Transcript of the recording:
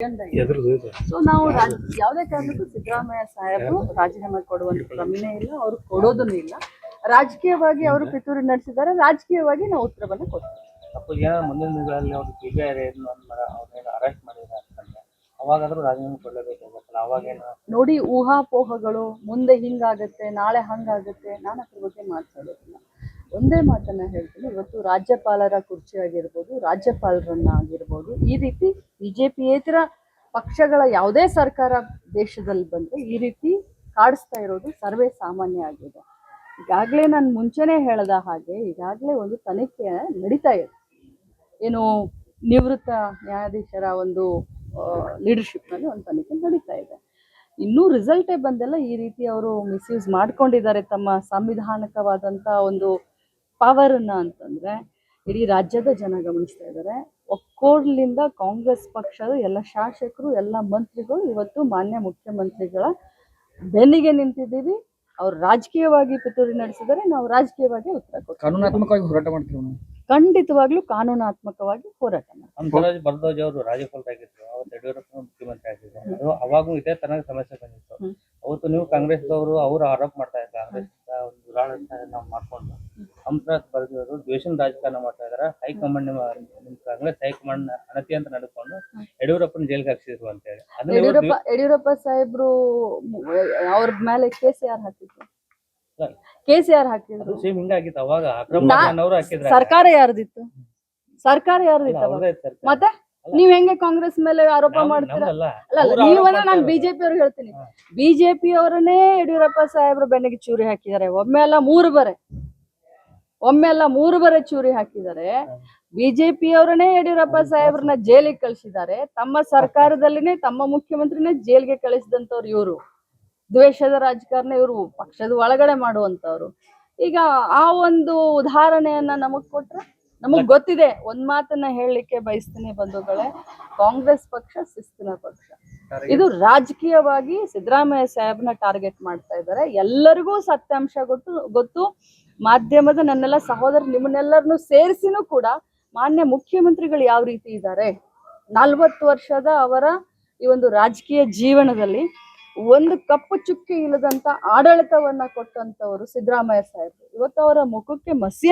So ನಾವು ಯಾವುದೇ ಕಾರಣಕ್ಕೂ ಸಿದ್ದರಾಮಯ್ಯ ಸಾಹೇಬರು ರಾಜೀನಾಮೆ ಕೊಡುವಂತ ಪ್ರಮೇಯ ಇಲ್ಲ, ಅವರು ಕೊಡೋದನ್ನು ಇಲ್ಲ. ರಾಜಕೀಯವಾಗಿ ಅವರು ಪಿತೂರಿ ನಡೆಸಿದ್ದಾರೆ, ರಾಜಕೀಯವಾಗಿ ನಾವು ಉತ್ತರವನ್ನು ಕೊಡ್ತೀವಿ. ಮುಂದಿನ ದಿನಗಳಲ್ಲಿ ಅವರು ಸಿಬಿಐ ಅರೆಸ್ಟ್ ಮಾಡಿದ್ದಾರೆ, ಅವಾಗಾದ್ರೂ ರಾಜೀನಾಮೆ ಕೊಡಲೇಬೇಕಾಗತ್ತಲ್ಲ, ಅವಾಗೇನು ನೋಡಿ ಊಹಾಪೋಹಗಳು, ಮುಂದೆ ಹಿಂಗಾಗತ್ತೆ ನಾಳೆ ಹಂಗಾಗತ್ತೆ, ನಾನು ಅದ್ರ ಬಗ್ಗೆ ಮಾತಾಡೋದಿಲ್ಲ. ಒಂದೇ ಮಾತನ್ನ ಹೇಳ್ತೀನಿ, ಇವತ್ತು ರಾಜ್ಯಪಾಲರ ಕುರ್ಚಿ ಆಗಿರ್ಬೋದು, ರಾಜ್ಯಪಾಲರನ್ನ ಆಗಿರ್ಬೋದು, ಈ ರೀತಿ ಬಿಜೆಪಿಯೇತರ ಪಕ್ಷಗಳ ಯಾವುದೇ ಸರ್ಕಾರ ದೇಶದಲ್ಲಿ ಬಂದರೆ ಈ ರೀತಿ ಕಾಡಿಸ್ತಾ ಇರೋದು ಸರ್ವೇ ಸಾಮಾನ್ಯ ಆಗಿದೆ. ಈಗಾಗಲೇ ನಾನು ಮುಂಚೆನೇ ಹೇಳ್ದ ಹಾಗೆ ಈಗಾಗಲೇ ಒಂದು ತನಿಖೆ ನಡೀತಾ ಇದೆ. ಏನು ನಿವೃತ್ತ ನ್ಯಾಯಾಧೀಶರ ಒಂದು ಲೀಡರ್ಶಿಪ್ನಲ್ಲಿ ಒಂದು ತನಿಖೆ ನಡೀತಾ ಇದೆ. ಇನ್ನೂ ರಿಸಲ್ಟೇ ಬಂದೆಲ್ಲ. ಈ ರೀತಿ ಅವರು ಮಿಸ್ಯೂಸ್ ಮಾಡ್ಕೊಂಡಿದ್ದಾರೆ ತಮ್ಮ ಸಂವಿಧಾನಿಕವಾದಂಥ ಒಂದು ಪವರನ್ನು ಅಂತಂದರೆ ಇಡೀ ರಾಜ್ಯದ ಜನ ಗಮನಿಸ್ತಾ ಇದ್ದಾರೆ. ಒಕ್ಕೋರ್ಲಿಂದ ಕಾಂಗ್ರೆಸ್ ಪಕ್ಷದ ಎಲ್ಲ ಶಾಸಕರು, ಎಲ್ಲ ಮಂತ್ರಿಗಳು ಇವತ್ತು ಮಾನ್ಯ ಮುಖ್ಯಮಂತ್ರಿಗಳ ಬೆನ್ನಿಗೆ ನಿಂತಿದ್ದೀವಿ. ಅವ್ರು ರಾಜಕೀಯವಾಗಿ ಪಿತೂರಿ ನಡೆಸಿದರೆ ನಾವು ರಾಜಕೀಯವಾಗಿ ಉತ್ತರ ಕೊಡ್ತೀವಿ. ಕಾನೂನಾತ್ಮಕವಾಗಿ ಹೋರಾಟ ಮಾಡ್ತೀವಿ. ಖಂಡಿತವಾಗ್ಲೂ ಕಾನೂನಾತ್ಮಕವಾಗಿ ಹೋರಾಟ ಮಾಡ್ತೀವಿ. ಬರದೋಜ್ ಅವರು ರಾಜ್ಯಪಾಲರಾಗಿದ್ರು, ಅವತ್ತು ಯಡಿಯೂರಪ್ಪ ಮುಖ್ಯಮಂತ್ರಿ ಆಗಿದ್ರು, ಅವಾಗೂ ಇದೇ ತನಕ ಸಮಸ್ಯೆ ಬಂದಿತ್ತು. ಅವತ್ತು ನೀವು ಕಾಂಗ್ರೆಸ್ದವರು ಅವರು ಆರೋಪ ಮಾಡ್ತಾ ಇದ್ದಾರೆ, ಕಾಂಗ್ರೆಸ್ ಒಂದು ದುರಾಡಳಿತ ನಾವು ಮಾಡ್ಕೊಂಡು ಹಂಸರಾಜ್ ಬರದವರು ದ್ವೇಷನ ರಾಜಕಾರಣ ಮಾಡ್ತಾ ಇದಾರೆ. ಹೈಕಮಾಂಡ್ ನಿಮ್ಮ ಕಾಂಗ್ರೆಸ್ ಹೈಕಮಾಂಡ್ ಅನತಿ ಅಂತ ನಡೆದುಕೊಂಡು ಯಡಿಯೂರಪ್ಪನ ಜೈಲಿಗೆ ಹಾಕ್ಸಿದ್ರು ಅಂತ ಹೇಳಿ ಯಡಿಯೂರಪ್ಪ ಸಾಹೇಬ್ರು ಅವ್ರ ಮೇಲೆ ಕೇಸ್ ಯಾರು ಹಾಕಿದ್ರು? ಕೇಸ್ ಯಾರು ಹಾಕಿದ್ರು? ಹಿಂಗಾಗಿತ್ತು ಅವಾಗ. ಸರ್ಕಾರ ಯಾರ್ದಿತ್ತು? ಸರ್ಕಾರ ಯಾರ್ದಿತ್ತು? ಮತ್ತೆ ನೀವ್ ಹೆಂಗೆ ಕಾಂಗ್ರೆಸ್ ಮೇಲೆ ಆರೋಪ ಮಾಡ್ತೀರಾ? ಅಲ್ಲ, ನೀವನ್ನ ನಾನು ಬಿಜೆಪಿ ಅವ್ರಿಗೆ ಹೇಳ್ತೀನಿ, ಬಿಜೆಪಿ ಅವರನ್ನೇ ಯಡಿಯೂರಪ್ಪ ಸಾಹೇಬ್ರು ಬೆನ್ನಿಗೆ ಚೂರಿ ಹಾಕಿದ್ದಾರೆ. ಒಮ್ಮೆ ಅಲ್ಲ ಮೂರು ಬರೆ ಚೂರಿ ಹಾಕಿದ್ದಾರೆ. ಬಿಜೆಪಿ ಅವರನ್ನೇ ಯಡಿಯೂರಪ್ಪ ಸಾಹೇಬ್ರನ್ನ ಜೈಲಿಗೆ ಕಳಿಸಿದ್ದಾರೆ. ತಮ್ಮ ಸರ್ಕಾರದಲ್ಲಿನೇ ತಮ್ಮ ಮುಖ್ಯಮಂತ್ರಿನೇ ಜೈಲಿಗೆ ಕಳಿಸಿದಂತವ್ರು ಇವರು. ದ್ವೇಷದ ರಾಜಕಾರಣ ಇವರು ಪಕ್ಷದ ಒಳಗಡೆ ಮಾಡುವಂತವ್ರು. ಈಗ ಆ ಒಂದು ಉದಾಹರಣೆಯನ್ನ ನಮಗ್ ಕೊಟ್ರೆ ನಮಗ್ ಗೊತ್ತಿದೆ. ಒಂದ್ ಮಾತನ್ನ ಹೇಳಲಿಕ್ಕೆ ಬಯಸ್ತೀನಿ ಬಂಧುಗಳೇ, ಕಾಂಗ್ರೆಸ್ ಪಕ್ಷ ಶಿಸ್ತಿನ ಪಕ್ಷ. ಇದು ರಾಜಕೀಯವಾಗಿ ಸಿದ್ದರಾಮಯ್ಯ ಸಾಹೇಬ್ನ ಟಾರ್ಗೆಟ್ ಮಾಡ್ತಾ ಇದ್ದಾರೆ. ಎಲ್ಲರಿಗೂ ಸತ್ಯಾಂಶ ಗೊತ್ತು. ಮಾಧ್ಯಮದ ನನ್ನೆಲ್ಲ ಸಹೋದರರು ನಿಮ್ಮನ್ನೆಲ್ಲರನ್ನು ಸೇರಿಸಿನೂ ಕೂಡ ಮಾನ್ಯ ಮುಖ್ಯಮಂತ್ರಿಗಳು ಯಾವ ರೀತಿ ಇದ್ದಾರೆ, 40 ವರ್ಷದ ಅವರ ಈ ಒಂದು ರಾಜಕೀಯ ಜೀವನದಲ್ಲಿ ಒಂದು ಕಪ್ಪು ಚುಕ್ಕಿ ಇಲ್ಲದಂತ ಆಡಳಿತವನ್ನ ಕೊಟ್ಟಂತವರು ಸಿದ್ದರಾಮಯ್ಯ ಸಾಹೇಬರು. ಇವತ್ತು ಅವರ ಮುಖಕ್ಕೆ ಮಸಿ